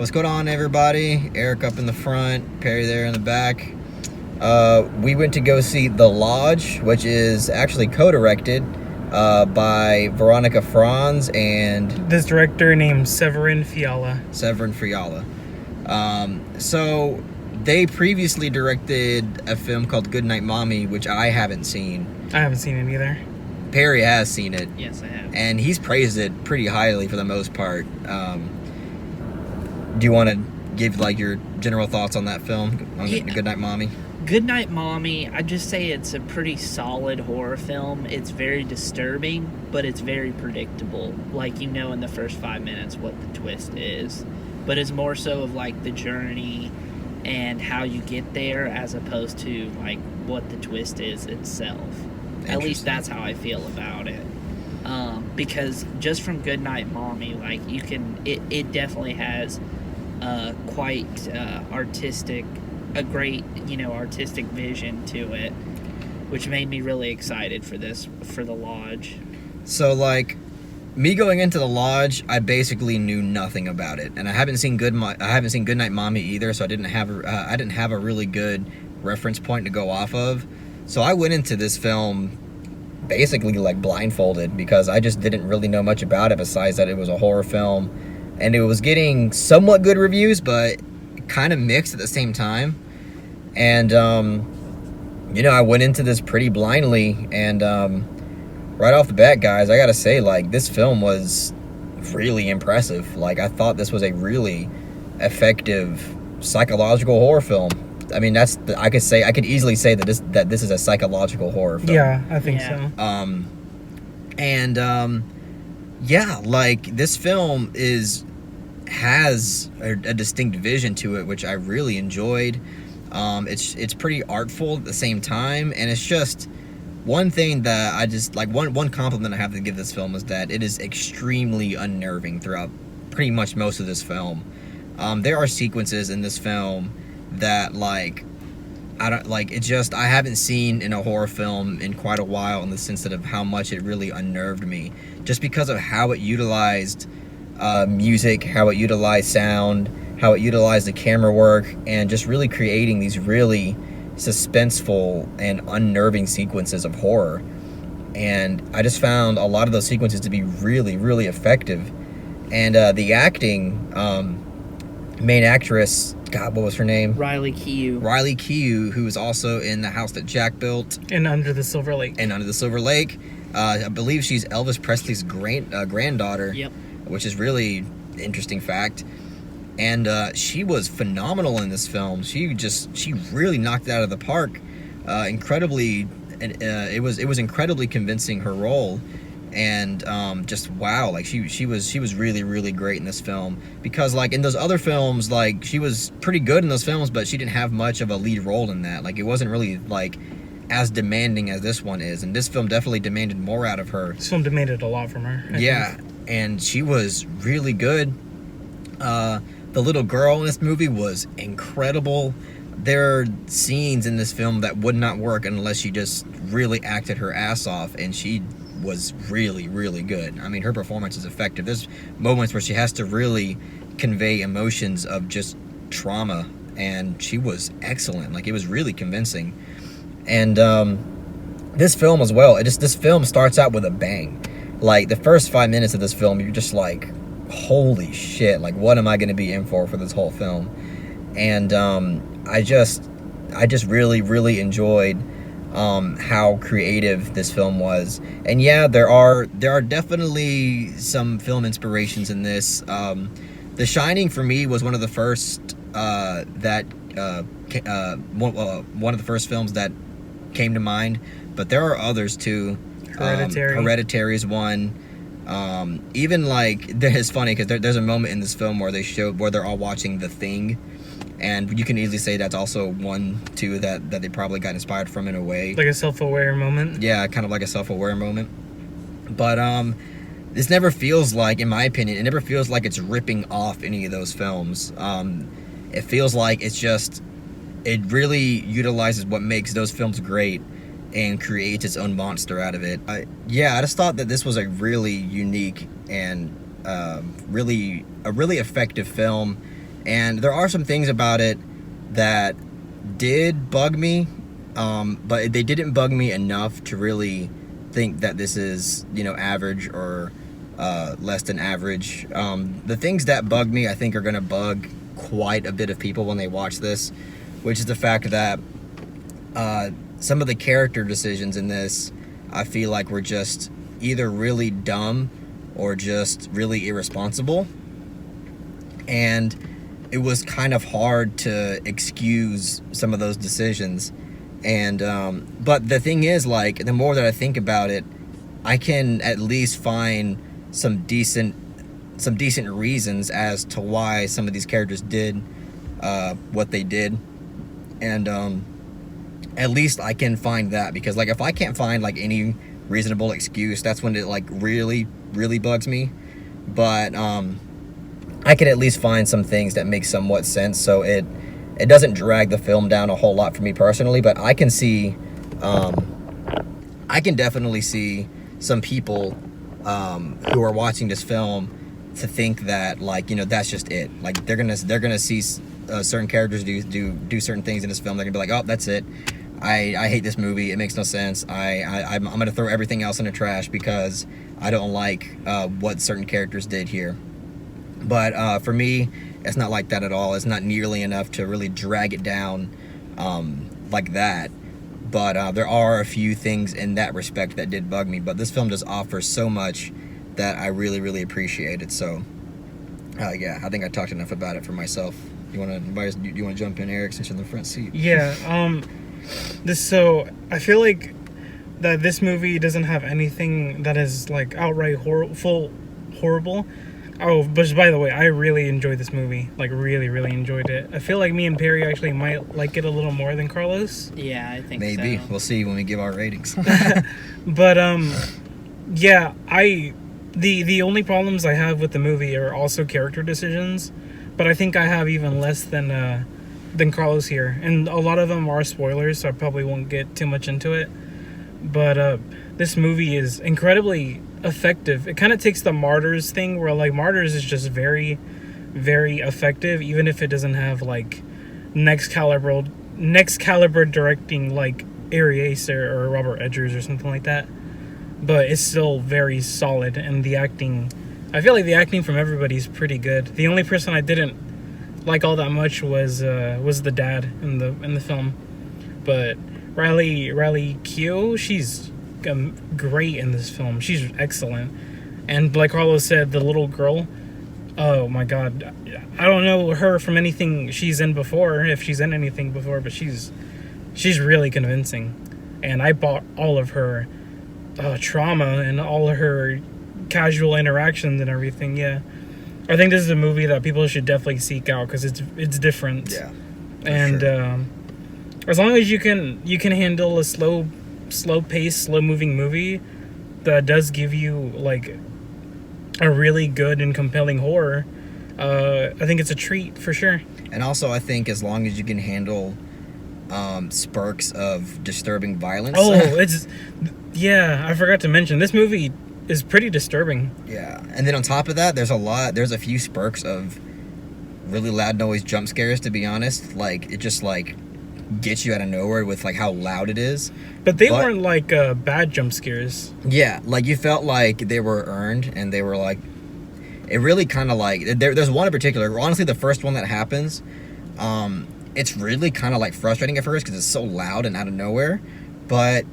What's going on, everybody? Eric up in the front, Perry there in the back. We went to go see The Lodge, which is actually co-directed by Veronica Franz and this director named Severin Fiala. So they previously directed a film called Goodnight Mommy, which I haven't seen. I haven't seen it either. Perry has seen it. Yes, I have. And he's praised it pretty highly for the most part. Do you want to give like your general thoughts on that film, on Goodnight Mommy? Goodnight Mommy, I'd just say it's a pretty solid horror film. It's very disturbing, but it's very predictable. Like, you know in the first 5 minutes what the twist is. But it's more so of like the journey and how you get there as opposed to like what the twist is itself. At least that's how I feel about it. Because just from Goodnight Mommy, like it definitely has quite artistic, a great, artistic vision to it, which made me really excited for The Lodge. So, like, me going into The Lodge, I basically knew nothing about it, and I haven't seen Goodnight Mommy either, so I didn't have a really good reference point to go off of. So I went into this film basically like blindfolded because I just didn't really know much about it besides that it was a horror film, and it was getting somewhat good reviews, but kind of mixed at the same time. And I went into this pretty blindly, and right off the bat, guys, I gotta say, like, this film was really impressive. Like, I thought this was a really effective psychological horror film. I mean, I could easily say that this is a psychological horror film. Yeah, I think so. Like, this film has a distinct vision to it, which I really enjoyed. It's pretty artful at the same time, and it's just one thing that I just like. One compliment I have to give this film is that it is extremely unnerving throughout pretty much most of this film. There are sequences in this film that I haven't seen in a horror film in quite a while, in the sense of how much it really unnerved me, just because of how it utilized music, how it utilized sound, how it utilized the camera work, and just really creating these really suspenseful and unnerving sequences of horror. And I just found a lot of those sequences to be really, really effective. And the acting, main actress, God, what was her name? Riley Keough, who was also in The House That Jack Built and Under the Silver Lake. I believe she's Elvis Presley's granddaughter. Yep. Which is really interesting fact. And she was phenomenal in this film. She really knocked it out of the park. It was incredibly convincing, her role. And just wow, like she was really, really great in this film, because like in those other films, like she was pretty good in those films, but she didn't have much of a lead role in that. Like, it wasn't really like as demanding as this one is, and this film definitely demanded more out of her. This film demanded a lot from her. I think. And she was really good. The little girl in this movie was incredible. There are scenes in this film that would not work unless she just really acted her ass off, and she was really, really good. I mean, her performance is effective. There's moments where she has to really convey emotions of just trauma, and she was excellent. Like, it was really convincing. And this film as well, this film starts out with a bang. Like, the first 5 minutes of this film, you're just like, holy shit, like, what am I going to be in for this whole film? And I just really, really enjoyed how creative this film was. And yeah, there are definitely some film inspirations in this. The Shining, for me, was one of the first one of the first films that came to mind, but there are others too. Hereditary is one. Even like, it's funny because there's a moment in this film where they're all watching The Thing, and you can easily say that's also one too that they probably got inspired from in a way, like a self-aware moment. Yeah, kind of like a self-aware moment. But this never feels like, in my opinion, it never feels like it's ripping off any of those films. It feels like it really utilizes what makes those films great and creates its own monster out of it. I just thought that this was a really unique and a really effective film, And there are some things about it that did bug me, but they didn't bug me enough to really think that this is, average or less than average. The things that bug me, I think, are going to bug quite a bit of people when they watch this, which is the fact that some of the character decisions in this, I feel like, were just either really dumb or just really irresponsible. And it was kind of hard to excuse some of those decisions. And but the thing is, like, the more that I think about it, I can at least find some decent reasons as to why some of these characters did what they did. And at least I can find that, because, like, if I can't find, like, any reasonable excuse, that's when it, like, really, really bugs me. But I can at least find some things that make somewhat sense, so it doesn't drag the film down a whole lot for me personally. But I can see, I can definitely see some people who are watching this film to think that, like, that's just it. Like, they're gonna see certain characters do certain things in this film. They're gonna be like, oh, that's it. I hate this movie. It makes no sense. I'm gonna throw everything else in the trash because I don't like what certain characters did here. But for me, it's not like that at all. It's not nearly enough to really drag it down like that. But there are a few things in that respect that did bug me. But this film just offers so much that I really, really appreciate it. So, yeah, I think I talked enough about it for myself. You want to jump in, Eric, since you're in the front seat? Yeah. So I feel like that this movie doesn't have anything that is, like, outright horrible. Oh, but by the way, I really enjoyed this movie. Like, really, really enjoyed it. I feel like me and Perry actually might like it a little more than Carlos. Yeah, I think maybe. so. We'll see when we give our ratings. But, yeah, the only problems I have with the movie are also character decisions. But I think I have even less than Carlos here. And a lot of them are spoilers, so I probably won't get too much into it. But this movie is incredibly effective. It kind of takes the Martyrs thing, where, like, Martyrs is just very, very effective, even if it doesn't have, like, next caliber directing, like Ari Aster or Robert Edgers or something like that. But it's still very solid, and the acting, I feel like the acting from everybody's pretty good. The only person I didn't like all that much was the dad in the film. But Riley Keough, she's great in this film. She's excellent. And like Carlos said, the little girl, oh my god, I don't know her from anything she's in before, if she's in anything before, but she's really convincing. And I bought all of her trauma and all of her casual interactions and everything. Yeah, I think this is a movie that people should definitely seek out, because it's different. Yeah, and sure. As long as you can handle a slow paced, slow moving movie that does give you, like, a really good and compelling horror, I think it's a treat for sure. And also, I think as long as you can handle spurts of disturbing violence. Oh, I forgot to mention, this movie is pretty disturbing. Yeah, and then on top of that, there's a few spurts of really loud noise jump scares, to be honest. Like, it just, like, gets you out of nowhere with, like, how loud it is. But they weren't, like, bad jump scares. Yeah, like, you felt like they were earned, and they were, like, it really kind of, like, there's one in particular, honestly, the first one that happens, it's really kind of, like, frustrating at first because it's so loud and out of nowhere, but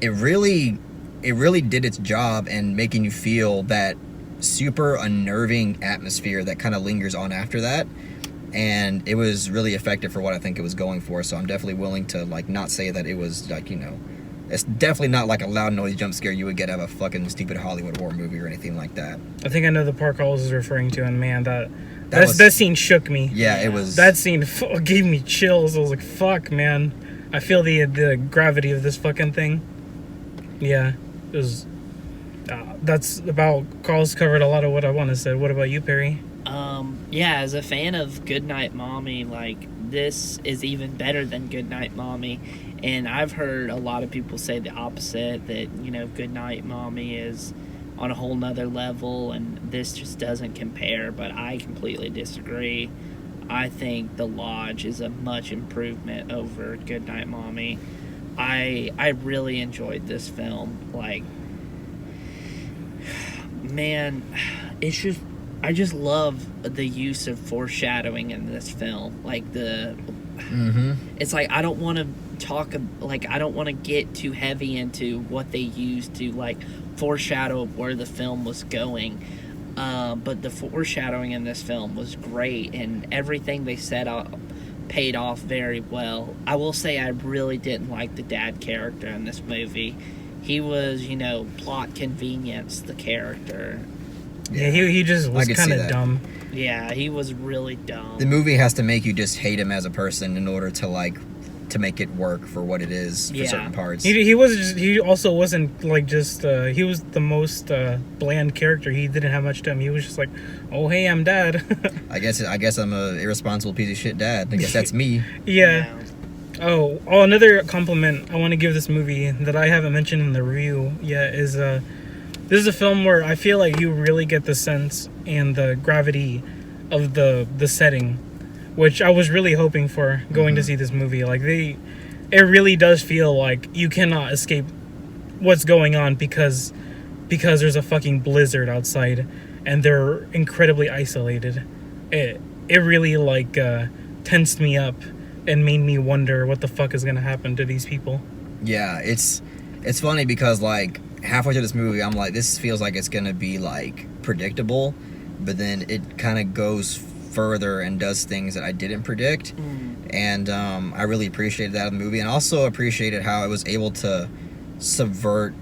it really did its job in making you feel that super unnerving atmosphere that kind of lingers on after that. And it was really effective for what I think it was going for. So I'm definitely willing to, like, not say that it was, like, it's definitely not like a loud noise jump scare you would get out of a fucking stupid Hollywood horror movie or anything like that. I think I know the part Carlos is referring to, and man, that scene shook me. Yeah, it was. That scene gave me chills. I was like, fuck, man. I feel the gravity of this fucking thing. Yeah, it was. That's about. Carlos covered a lot of what I want to say. What about you, Perry? Yeah, as a fan of Goodnight Mommy, like, this is even better than Goodnight Mommy. And I've heard a lot of people say the opposite, that, Goodnight Mommy is on a whole nother level and this just doesn't compare, but I completely disagree. I think The Lodge is a much improvement over Goodnight Mommy. I really enjoyed this film. Like, man, it's just I just love the use of foreshadowing in this film. Like it's like I don't want to I don't want to get too heavy into what they used to like foreshadow where the film was going. But the foreshadowing in this film was great, and everything they set up paid off very well. I will say I really didn't like the dad character in this movie. He was, plot convenience, the character. Yeah, he just was kind of dumb. Yeah, he was really dumb. The movie has to make you just hate him as a person in order to make it work for what it is for certain parts. He also wasn't like just he was the most bland character. He didn't have much to him. He was just like, oh hey, I'm dad. I guess I'm a irresponsible piece of shit dad. I guess that's me. Yeah. Oh, another compliment I want to give this movie that I haven't mentioned in the review yet is this is a film where I feel like you really get the sense and the gravity of the setting, which I was really hoping for going to see this movie. Like it really does feel like you cannot escape what's going on because there's a fucking blizzard outside and they're incredibly isolated. It really tensed me up and made me wonder what the fuck is gonna happen to these people. Yeah, it's funny because like halfway through this movie I'm like, this feels like it's gonna be like predictable, but then it kind of goes further and does things that I didn't predict. And I really appreciated that in the movie, and also appreciated how it was able to subvert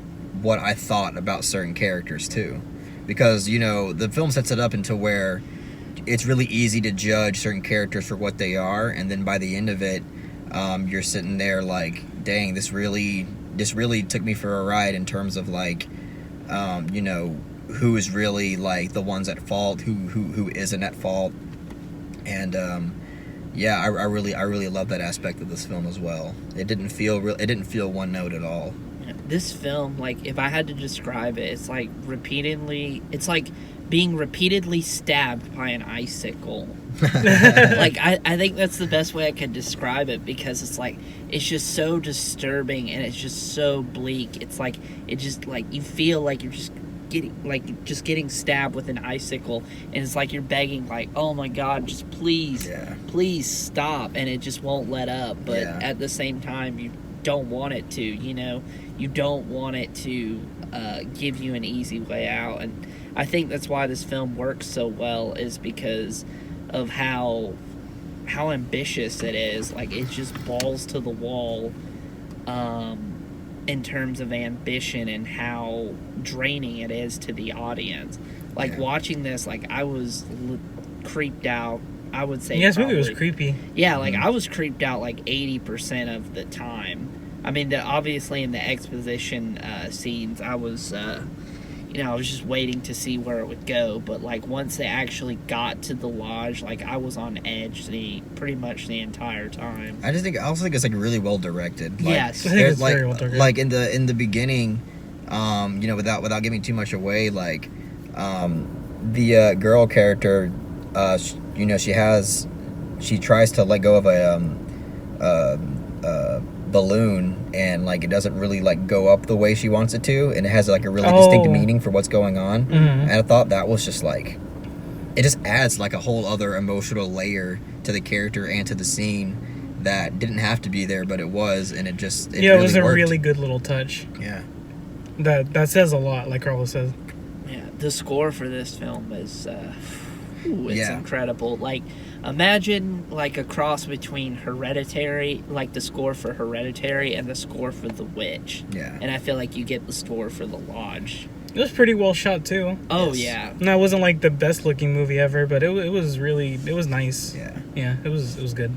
what I thought about certain characters too, because the film sets it up into where it's really easy to judge certain characters for what they are, and then by the end of it you're sitting there like, dang, this really took me for a ride in terms of like who is really like the ones at fault, who isn't at fault. And I really love that aspect of this film as well. It didn't feel one note at all. This film, like, if I had to describe it, it's like being repeatedly stabbed by an icicle. Like, I think that's the best way I could describe it, because it's just so disturbing and it's just so bleak. It's like, it just, like, you feel like you're just getting stabbed with an icicle, and it's like you're begging, like, oh my god, just please stop, and it just won't let up. But at the same time, you don't want it to, you don't want it to give you an easy way out. And I think that's why this film works so well, is because of how ambitious it is. Like, it's just balls to the wall in terms of ambition, and how draining it is to the audience. Like, watching this, like, I was creeped out, I would say. Yeah, this movie was creepy. Yeah, like, I was creeped out like 80% of the time. I mean, obviously in the exposition scenes, I was I was just waiting to see where it would go. But like, once they actually got to the lodge, like, I was on edge pretty much the entire time. I also think it's like really well directed. Like, yes, I think it's very well directed. Like in the beginning, without giving too much away, like the girl character, she tries to let go of a balloon, and like it doesn't really like go up the way she wants it to, and it has like a really distinct meaning for what's going on. And I thought that was just like, it just adds like a whole other emotional layer to the character and to the scene that didn't have to be there, but it was, and it was really a worked. really good little touch. Yeah, that says a lot, like Carlos says. Yeah, the score for this film is it's incredible. Like, imagine like a cross between Hereditary, like the score for Hereditary, and the score for The Witch. Yeah. And I feel like you get the score for The Lodge. It was pretty well shot too. Oh, yeah. No, it wasn't like the best looking movie ever, but it was nice. Yeah, it was good.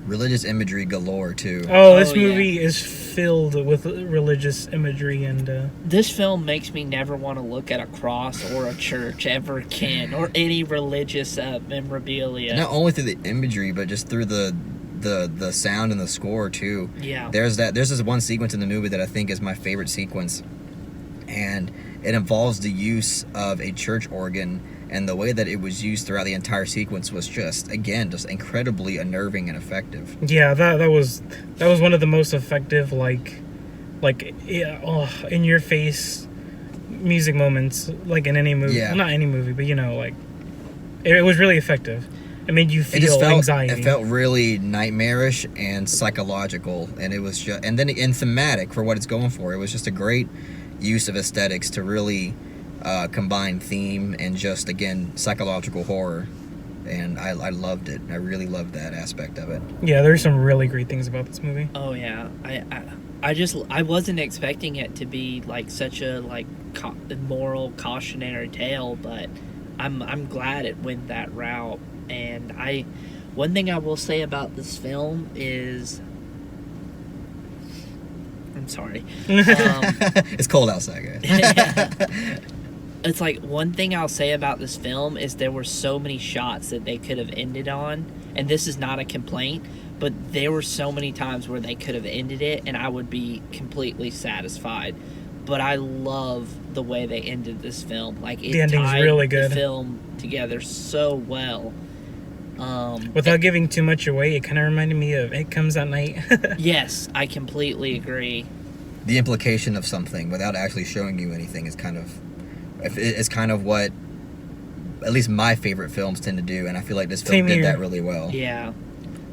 Religious imagery galore too. This movie is filled with religious imagery, and this film makes me never want to look at a cross or a church ever again, or any religious memorabilia. Not only through the imagery, but just through the sound and the score too. Yeah. There's this one sequence in the movie that I think is my favorite sequence, and it involves the use of a church organ and the way that it was used throughout the entire sequence was just incredibly unnerving and effective. Yeah, that was one of the most effective in your face music moments like in any movie. Yeah. Well, not any movie, but like it was really effective. It made you feel anxiety. It felt really nightmarish and psychological, and it was just and thematic for what it's going for. It was just a great use of aesthetics to really combine theme and just again psychological horror, and I loved it. I really loved that aspect of it. Yeah, there's some really great things about this movie. Oh yeah, I wasn't expecting it to be like such a moral cautionary tale, but I'm glad it went that route. And one thing I will say about this film is, I'm sorry, It's cold outside, guys. It's like one thing I'll say about this film is there were so many shots that they could have ended on, and this is not a complaint, but there were so many times where they could have ended it and I would be completely satisfied. But I love the way they ended this film. Like, it The ending's tied really good. the film together so well. Without giving too much away, it kind of reminded me of It Comes at Night. Yes, I completely agree. The implication of something without actually showing you anything is kind of what at least my favorite films tend to do, and I feel like this film Same did here. that really well. Yeah.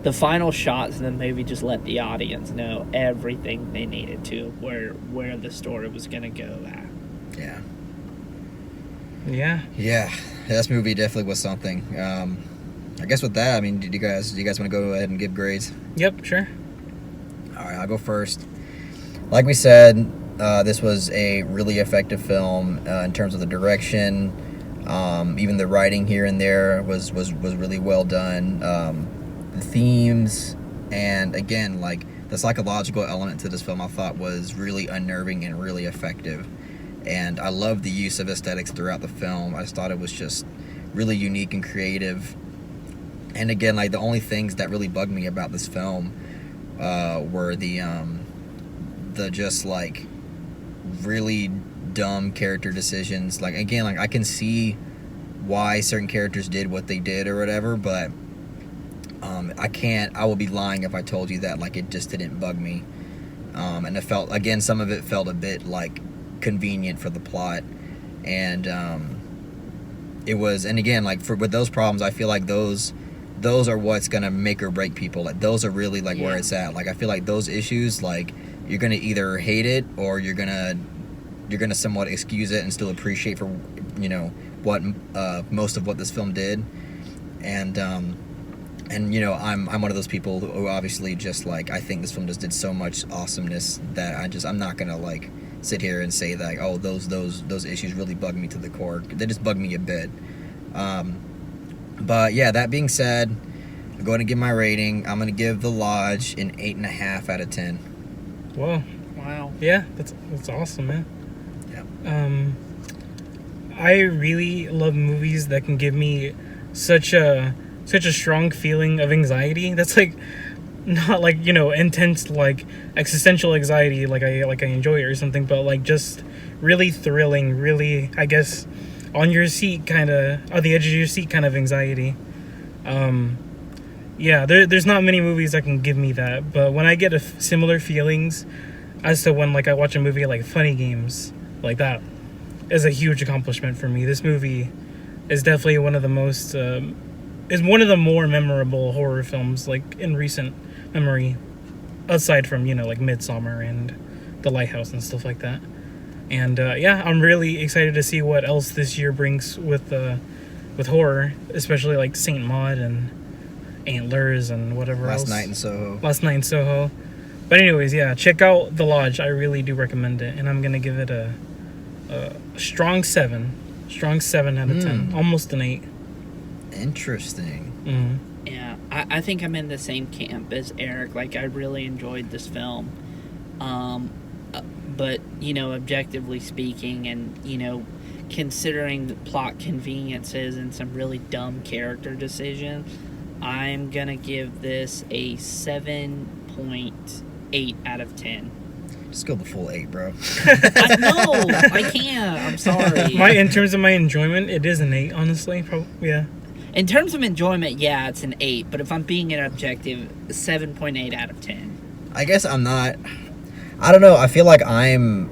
The final shots in the movie just let the audience know everything they needed to, where the story was going to go at. Yeah. Yeah. This movie definitely was something. I guess with that, I mean, do you guys want to go ahead and give grades? Yep, sure. All right, I'll go first. Like we said, this was a really effective film in terms of the direction. Even the writing here and there was really well done. The themes, and again, like the psychological element to this film, I thought was really unnerving and really effective. And I loved the use of aesthetics throughout the film. I just thought it was just really unique and creative. And again, like the only things that really bugged me about this film were the just like really dumb character decisions. Like again, like I can see why certain characters did what they did or whatever, but I will be lying if I told you that like it just didn't bug me. And it felt, again, some of it felt a bit like convenient for the plot, and it was, and again, like with those problems, I feel like those are what's gonna make or break people. Like those are really like where it's at. Like I feel like those issues, like you're gonna either hate it or you're gonna somewhat excuse it and still appreciate for what most of what this film did. And I'm one of those people who obviously just like, I think this film just did so much awesomeness that I'm not gonna like sit here and say that, oh, those issues really bug me to the core. They just bug me a bit. But yeah, that being said, I'm going to give my rating. I'm going to give The Lodge an 8.5 out of 10. Whoa. Wow. Yeah, that's awesome, man. Yeah. I really love movies that can give me such a strong feeling of anxiety. That's like not like intense like existential anxiety like I enjoy it or something, but like just really thrilling, really, I guess, on your seat, kind of on the edge of your seat kind of anxiety. Yeah, there's not many movies that can give me that, but when I get similar feelings as to when like I watch a movie like Funny Games, like that is a huge accomplishment for me. This movie is definitely one of the most is one of the more memorable horror films like in recent memory, aside from like Midsommar and The Lighthouse and stuff like that. And yeah, I'm really excited to see what else this year brings with horror, especially like Saint Maud and Antlers and whatever else. Last Night in Soho. But anyways, yeah, check out The Lodge. I really do recommend it, and I'm gonna give it a strong 7 out of 10, almost an 8. Interesting. Mm-hmm. Yeah, I think I'm in the same camp as Eric. Like, I really enjoyed this film. But, objectively speaking, and, considering the plot conveniences and some really dumb character decisions, I'm going to give this a 7.8 out of 10. Just go the full 8, bro. I know. I can't. I'm sorry. In terms of my enjoyment, it is an 8, honestly. Probably, yeah. In terms of enjoyment, yeah, it's an 8. But if I'm being an objective, 7.8 out of 10. I guess I'm not. I don't know. I feel like I'm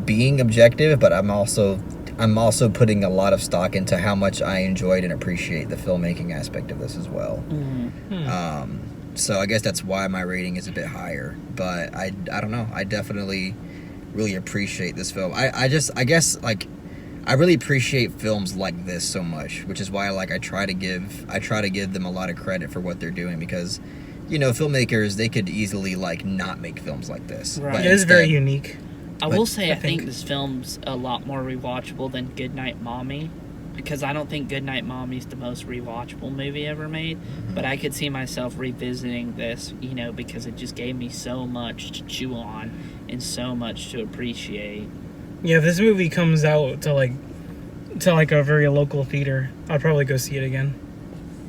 being objective, but I'm also putting a lot of stock into how much I enjoyed and appreciate the filmmaking aspect of this as well. So I guess that's why my rating is a bit higher. But I don't know. I definitely really appreciate this film. I guess like I really appreciate films like this so much, which is why I try to give them a lot of credit for what they're doing, because filmmakers, they could easily not make films like this. Right. But It is very unique. I will say I think this film's a lot more rewatchable than Goodnight Mommy, because I don't think Goodnight Mommy's the most rewatchable movie ever made, but I could see myself revisiting this, because it just gave me so much to chew on and so much to appreciate. Yeah, if this movie comes out to a very local theater, I'll probably go see it again.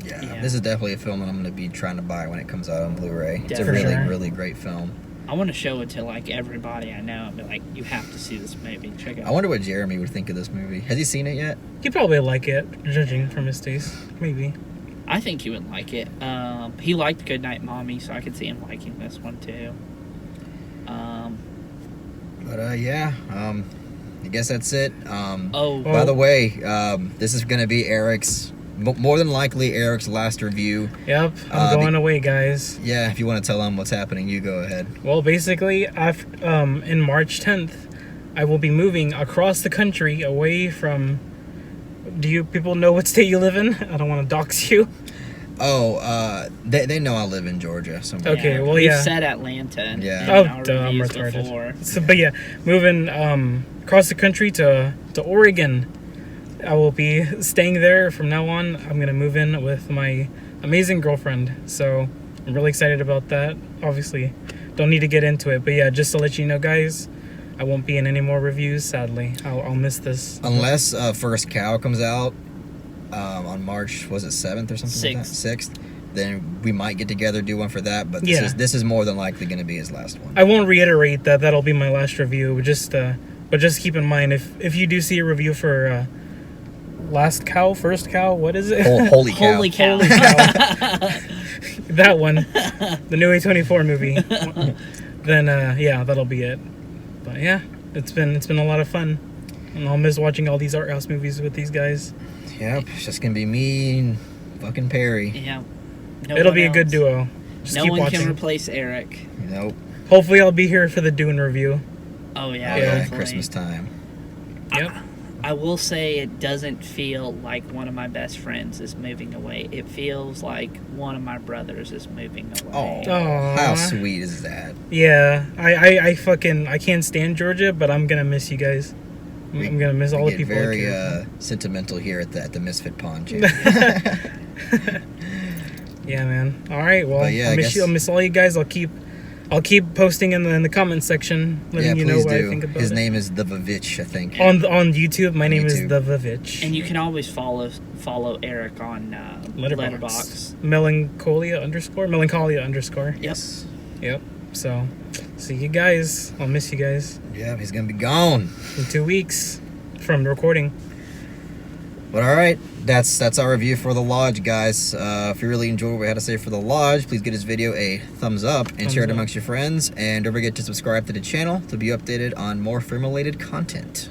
Yeah, this is definitely a film that I'm going to be trying to buy when it comes out on Blu-ray. It's a Definitely. really, really great film. I want to show it to everybody I know and be like, you have to see this movie. Check it out. I wonder what Jeremy would think of this movie. Has he seen it yet? He'd probably like it, judging from his taste. Maybe. I think he would like it. He liked Goodnight Mommy, so I could see him liking this one too. I guess that's it. By the way, this is going to be Eric's, more than likely Eric's last review. Yep, I'm going away, guys. Yeah, if you want to tell him what's happening, you go ahead. Well, basically, in March 10th, I will be moving across the country away from... Do you people know what state you live in? I don't want to dox you. Oh, they know I live in Georgia. Somewhere. Okay, well, We've yeah. said Atlanta. Yeah. in Oh, our duh, I'm reviews retarded. before. So, but yeah, moving across the country to Oregon. I will be staying there from now on. I'm going to move in with my amazing girlfriend. So I'm really excited about that. Obviously, don't need to get into it. But yeah, just to let you know, guys, I won't be in any more reviews, sadly. I'll miss this. Unless First Cow comes out on March, was it 7th or something like that? 6th. Then we might get together, do one for that. But this is more than likely going to be his last one. I won't reiterate that that'll be my last review. But just keep in mind, if you do see a review for Last Cow, First Cow, what is it? Holy Cow. Holy cow. Holy cow. That one, the new A24 movie. Then yeah, that'll be it. But yeah, it's been a lot of fun, and I'll miss watching all these art house movies with these guys. Yep, it's just gonna be me and fucking Perry. Yeah. It'll be a good duo. Just No keep one watching. can replace Eric. Nope. Hopefully, I'll be here for the Dune review. Oh yeah, Yeah, hopefully. Christmas time. Yep. I will say it doesn't feel like one of my best friends is moving away. It feels like one of my brothers is moving away. Oh, Aw. how sweet is that? Yeah, I can't stand Georgia, but I'm gonna miss you guys. I'm gonna miss all We the get people. very sentimental here at the Misfit Pond channel. Yeah, man. All right. Well, But yeah, I'll miss you. I'll miss all you guys. I'll keep posting in the comment section, letting you know please what do. I think about His it. name is the Vavitch, I think. On YouTube, my name is YouTube. the Vavitch. And you can always follow Eric on Letterboxd. Melancholia _. Yes. Yep. So, see you guys. I'll miss you guys Yeah, he's gonna be gone. in 2 weeks from recording. But all right, that's our review for The Lodge, guys. If you really enjoyed what we had to say for The Lodge, please give this video a thumbs up and share it amongst your friends. And don't forget to subscribe to the channel to be updated on more film-related content.